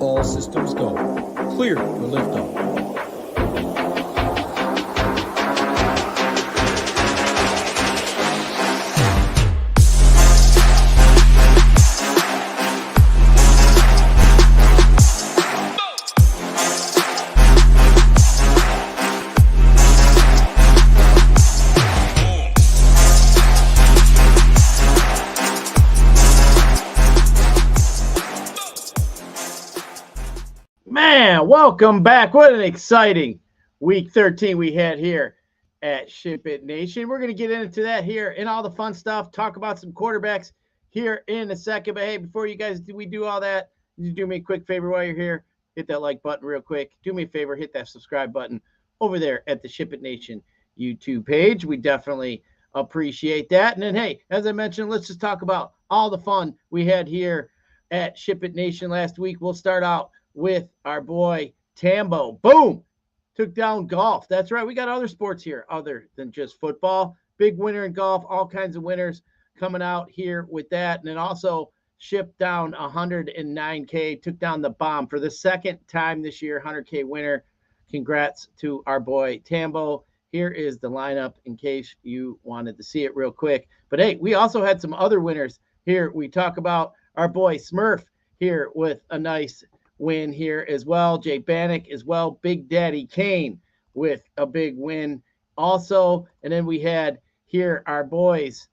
All systems go. Clear for liftoff. Welcome back. What an exciting week 13 we had here at SHIPIT Nation. We're going to get into that here and all the fun stuff, talk about some quarterbacks here in a second. But hey, before you guys do all that, you do me a quick favor while you're here. Hit that like button real quick. Do me a favor, hit that subscribe button over there at the SHIPIT Nation YouTube page. We definitely appreciate that. And then, hey, as I mentioned, let's just talk about all the fun we had here at SHIPIT Nation last week. We'll start out with our boy Tambo. Boom! Took down golf. That's right. We got other sports here other than just football. Big winner in golf. All kinds of winners coming out here with that. And then also shipped down 109K. Took down the bomb for the second time this year. 100K winner. Congrats to our boy Tambo. Here is the lineup in case you wanted to see it real quick. But hey, we also had some other winners here. We talk about our boy Smurf here with a nice win here as well. Jay Bannock as well. Big Daddy Kane with a big win also. And then we had here our boys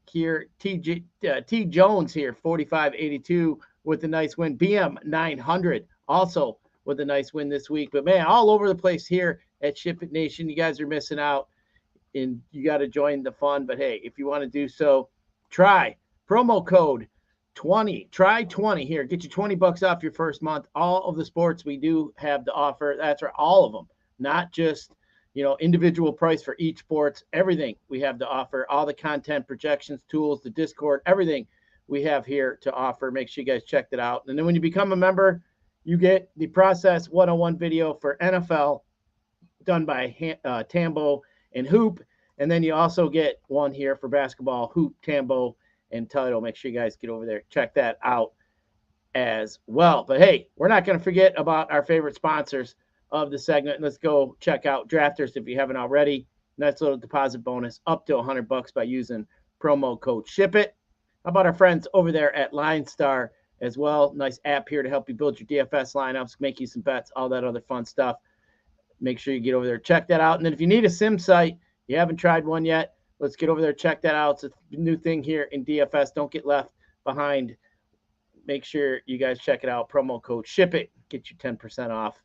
here, T Jones here, 45.82 with a nice win. BM 900 also with a nice win this week. But man, all over the place here at SHIPIT Nation. You guys are missing out and you got to join the fun. But hey, if you want to do so, try promo code 20. Try 20 here. Get you $20 off your first month. All of the sports we do have to offer. That's right, all of them. Not just, individual price for each sports. Everything we have to offer. All the content, projections, tools, the Discord, everything we have here to offer. Make sure you guys check that out. And then when you become a member, you get the Process 101 video for NFL done by Tambo and Hoop. And then you also get one here for basketball, Hoop, Tambo, and title. Make sure you guys get over there, check that out as well. But hey, we're not going to forget about our favorite sponsors of the segment. Let's go check out Drafters if you haven't already. Nice little deposit bonus up to $100 by using promo code SHIPIT. How about our friends over there at LineStar as well? Nice app here to help you build your DFS lineups, make you some bets, all that other fun stuff. Make sure you get over there, check that out. And then if you need a sim site, you haven't tried one yet, let's get over there, check that out. It's a new thing here in DFS. Don't get left behind. Make sure you guys check it out. Promo code SHIPIT. Get you 10% off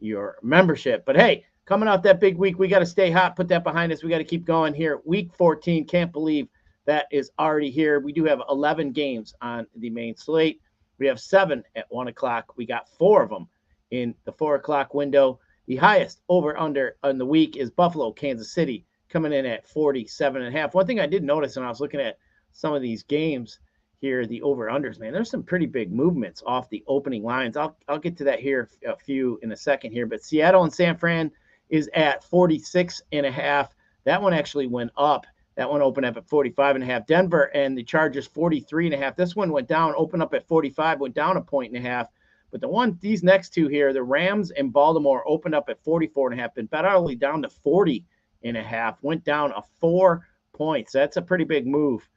your membership. But hey, coming out that big week, we got to stay hot. Put that behind us. We got to keep going here. Week 14. Can't believe that is already here. We do have 11 games on the main slate. We have 7 at 1 o'clock. We got 4 of them in the 4 o'clock window. The highest over-under on the week is Buffalo, Kansas City, coming in at 47.5. One thing I did notice when I was looking at some of these games here, the over-unders, man, there's some pretty big movements off the opening lines. I'll get to that here, a few in a second here. But Seattle and San Fran is at 46.5. That one actually went up. That one opened up at 45.5. Denver and the Chargers 43.5. This one went down, opened up at 45, went down 1.5 points. But these next two here, the Rams and Baltimore opened up at 44.5, been bet all the way down to 40.5, went down 4 points. That's a pretty big move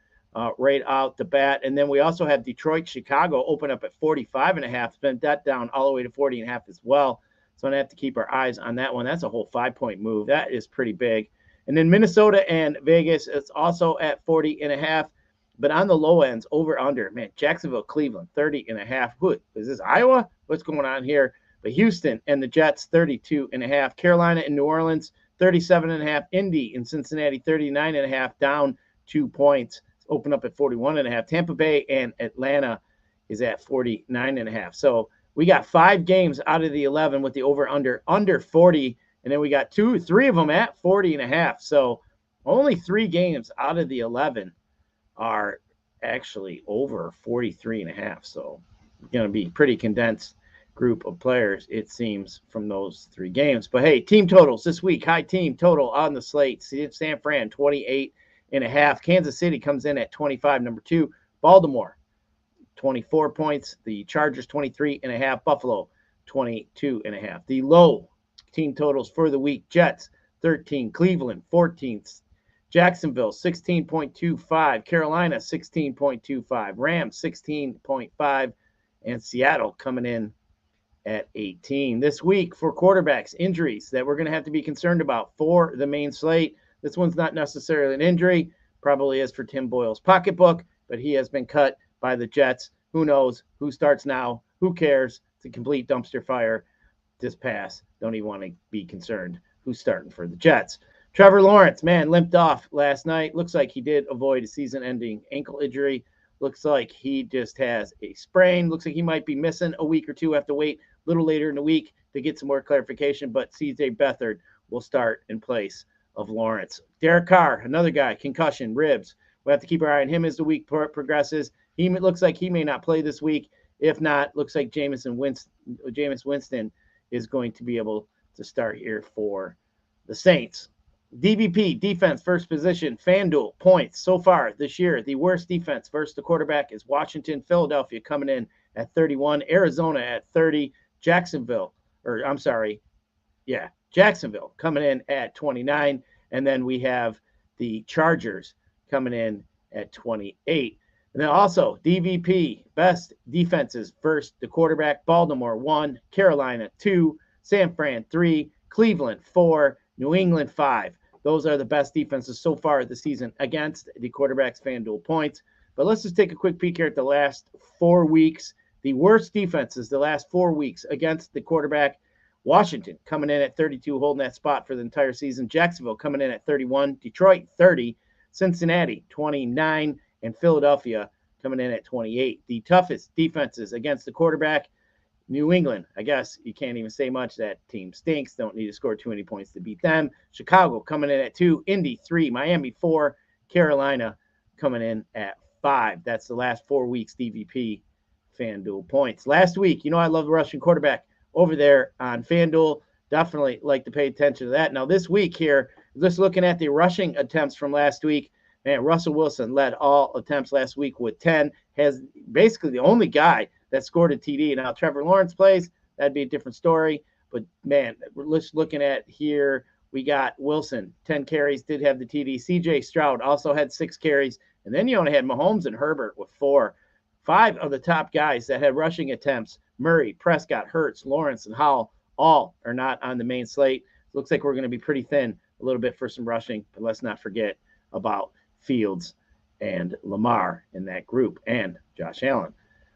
right out the bat. And then we also have Detroit, Chicago open up at 45.5, spent that down all the way to 40.5 as well. So I'm going to have to keep our eyes on that one. That's a whole 5-point move. That is pretty big. And then Minnesota and Vegas, it's also at 40.5. But on the low ends, over under, man, Jacksonville, Cleveland, 30.5. Who is this, Iowa? What's going on here? But Houston and the Jets, 32.5. Carolina and New Orleans, 37.5. Indy and Cincinnati, 39.5, down 2 points. Open up at 41.5. Tampa Bay and Atlanta is at 49.5. So we got 5 games out of the 11 with the under 40. And then we got 3 of them at 40.5. So only 3 games out of the 11 are actually over 43.5. So going to be pretty condensed group of players, it seems, from those 3 games. But hey, team totals this week. High team total on the slate. San Fran, 28.5. Kansas City comes in at 25, number 2. Baltimore, 24 points. The Chargers 23.5. Buffalo 22.5. The low team totals for the week: Jets 13, Cleveland 14, Jacksonville 16.25, Carolina 16.25, Rams 16.5, and Seattle coming in at 18. This week for quarterbacks, injuries that we're going to have to be concerned about for the main slate. This one's not necessarily an injury, probably is for Tim Boyle's pocketbook, but he has been cut by the Jets. Who knows who starts now? Who cares? It's a complete dumpster fire. This pass. Don't even want to be concerned who's starting for the Jets. Trevor Lawrence, man, limped off last night. Looks like he did avoid a season-ending ankle injury. Looks like he just has a sprain. Looks like he might be missing a week or two. Have to wait a little later in the week to get some more clarification, but C.J. Beathard will start in place of Lawrence. Derek Carr, another guy, concussion, ribs. We'll have to keep our eye on him as the week progresses. He looks like he may not play this week. If not, looks like Jameis Winston is going to be able to start here for the Saints. DVP, defense, first position, FanDuel, points. So far this year, the worst defense versus the quarterback is Washington. Philadelphia coming in at 31. Arizona at 30. Jacksonville coming in at 29. And then we have the Chargers coming in at 28. And then also DVP, best defenses versus the quarterback. Baltimore 1, Carolina 2, San Fran 3, Cleveland 4, New England 5. Those are the best defenses so far this season against the quarterback's FanDuel points. But let's just take a quick peek here at the last 4 weeks. The worst defenses the last 4 weeks against the quarterback. Washington coming in at 32, holding that spot for the entire season. Jacksonville coming in at 31. Detroit 30. Cincinnati 29. And Philadelphia coming in at 28. The toughest defenses against the quarterback. New England, I guess you can't even say much. That team stinks. Don't need to score too many points to beat them. Chicago coming in at 2. Indy 3. Miami 4. Carolina coming in at 5. That's the last 4 weeks DVP FanDuel points. Last week, I love the Russian quarterback over there on FanDuel. Definitely like to pay attention to that. Now this week here, just looking at the rushing attempts from last week, man, Russell Wilson led all attempts last week with 10. Has basically the only guy that scored a TD. Now, Trevor Lawrence plays, that'd be a different story. But, man, we're just looking at here, we got Wilson, 10 carries, did have the TD. C.J. Stroud also had 6 carries. And then you only had Mahomes and Herbert with 4. 5 of the top guys that had rushing attempts, Murray, Prescott, Hurts, Lawrence, and Howell, all are not on the main slate. Looks like we're going to be pretty thin a little bit for some rushing. But let's not forget about Fields and Lamar in that group, and Josh Allen.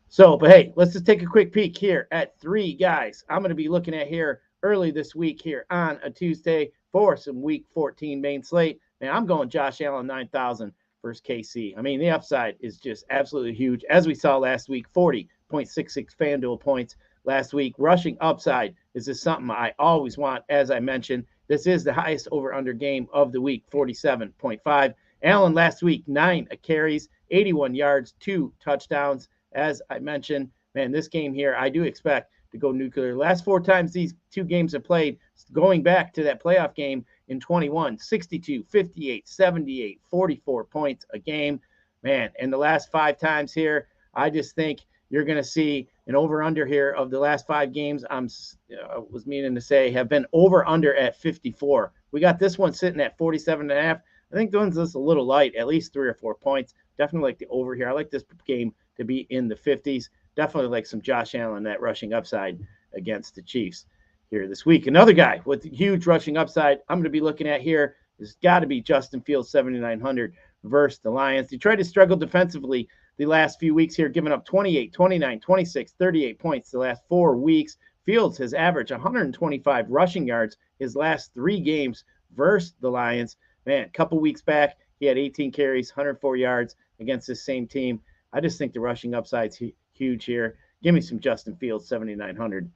So, but hey, let's just take a quick peek here at 3 guys I'm going to be looking at here early this week here on a Tuesday for some Week 14 main slate. Man, I'm going Josh Allen 9,000 versus KC. I mean, the upside is just absolutely huge. As we saw last week, 40.66 FanDuel points last week. Rushing upside is just something I always want. As I mentioned, this is the highest over-under game of the week, 47.5. Allen last week, 9 carries, 81 yards, 2 touchdowns. As I mentioned, man, this game here, I do expect to go nuclear. Last 4 times these 2 games have played, going back to that playoff game in 21, 62, 58, 78, 44 points a game. Man, and the last 5 times here, I just think you're going to see an over-under here of the last 5 games. I was meaning to say have been over-under at 54. We got this one sitting at 47.5. I think the one's just a little light, at least 3 or 4 points. Definitely like the over here. I like this game to be in the 50s. Definitely like some Josh Allen, that rushing upside against the Chiefs here this week. Another guy with huge rushing upside I'm going to be looking at here has got to be Justin Fields, 7,900 versus the Lions. Detroit has struggled defensively the last few weeks here, giving up 28, 29, 26, 38 points the last 4 weeks. Fields has averaged 125 rushing yards his last 3 games versus the Lions. Man, a couple weeks back, he had 18 carries, 104 yards against this same team. I just think the rushing upside's huge here. Give me some Justin Fields, 7,900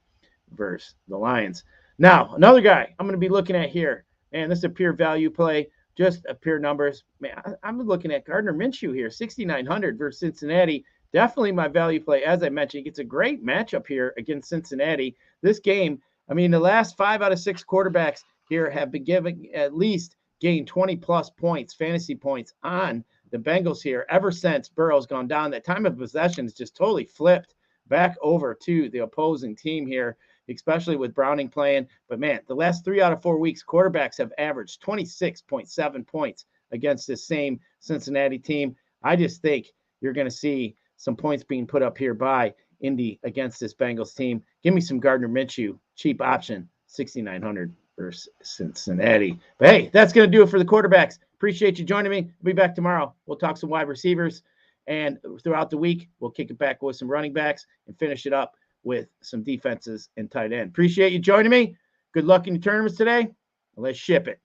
versus the Lions. Now, another guy I'm going to be looking at here. Man, this is a pure value play, just a pure numbers. Man, I'm looking at Gardner Minshew here, 6,900 versus Cincinnati. Definitely my value play. As I mentioned, it's a great matchup here against Cincinnati. This game, I mean, the last 5 out of 6 quarterbacks here have been given at least gained 20-plus points, fantasy points on the Bengals here, ever since Burrow's gone down, that time of possession is just totally flipped back over to the opposing team here, especially with Browning playing. But, man, the last 3 out of 4 weeks, quarterbacks have averaged 26.7 points against this same Cincinnati team. I just think you're going to see some points being put up here by Indy against this Bengals team. Give me some Gardner Minshew, cheap option, 6,900 versus Cincinnati. But, hey, that's going to do it for the quarterbacks. Appreciate you joining me. We'll be back tomorrow. We'll talk some wide receivers. And throughout the week, we'll kick it back with some running backs and finish it up with some defenses and tight end. Appreciate you joining me. Good luck in your tournaments today. Let's ship it.